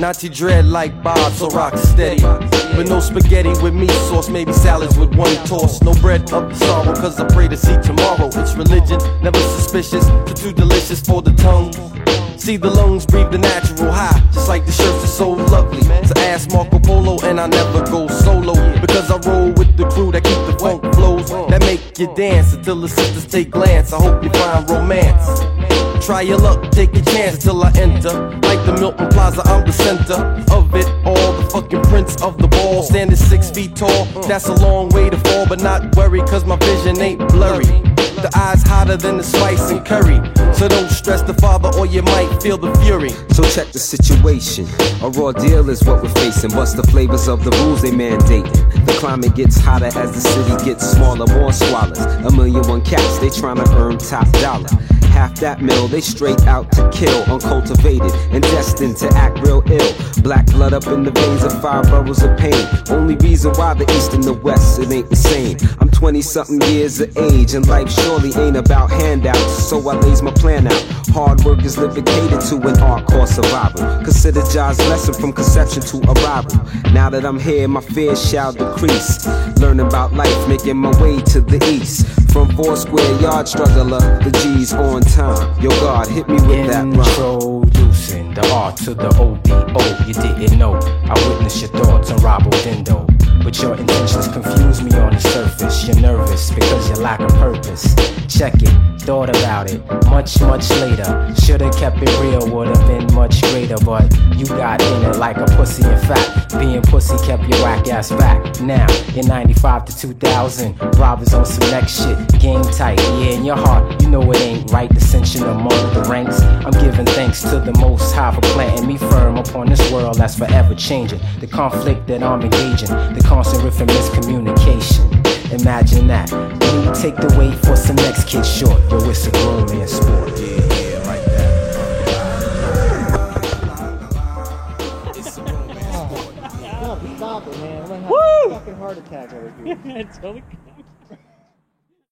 Nazi dread like Bob, so rock steady. But no spaghetti with meat sauce, maybe salads with one toss. No bread of the sorrow, cause I pray to see tomorrow. It's religion, never suspicious, too delicious for the tongue. See the lungs breathe the natural high, just like the shirts are so lovely. So ask Marco Polo and I never go solo, because I roll with the crew that keep the funk flows that make you dance until the sisters take glance. I hope you find romance. Try your luck, take a chance till I enter. Like the Milton Plaza, I'm the center of it all. The fucking prince of the ball, standing 6 feet tall. That's a long way to fall, but not worry, cause my vision ain't blurry. The eyes hotter than the spice and curry, so don't stress the father or you might feel the fury. So check the situation, a raw deal is what we're facing. What's the flavors of the rules they mandating? The climate gets hotter as the city gets smaller. More swallows, 1,000,001 cats, they tryna earn top dollar. Half that mill, they straight out to kill, uncultivated and destined to act real ill. Black blood up in the veins of 5 boroughs of pain. Only reason why the East and the West, it ain't the same. I'm 20-something years of age, and life surely ain't about handouts, so I lays my plan out. Hard work is living catered to an art called survival. Consider Jah's lesson from conception to arrival. Now that I'm here, my fears shall decrease. Learning about life, making my way to the east. From 4 square yard struggler, the G's on time. Yo God, hit me with that rhyme. Introducing the R to the O-B-O. You didn't know, I witnessed your thoughts on Robo Dindo. But your intentions confuse me on the surface. You're nervous because you lack a purpose. Check it, thought about it, much later. Should've kept it real, would've been much greater. But you got in it like a pussy. In fact, being pussy kept your whack ass back. Now, in 95 to 2000, robbers on some next shit. Game tight, yeah, in your heart, you know it ain't right. Dissension among the ranks. I'm giving thanks to the Most High for planting me firm upon this world that's forever changing. The conflict that I'm engaging, the constant riff and miscommunication. Imagine that. When you take the weight for some next kid short, yo, it's a grown man sport. Yeah, right there. It's a grown man sport. Stop it, man. I'm gonna have a fucking heart attack over here. Totally.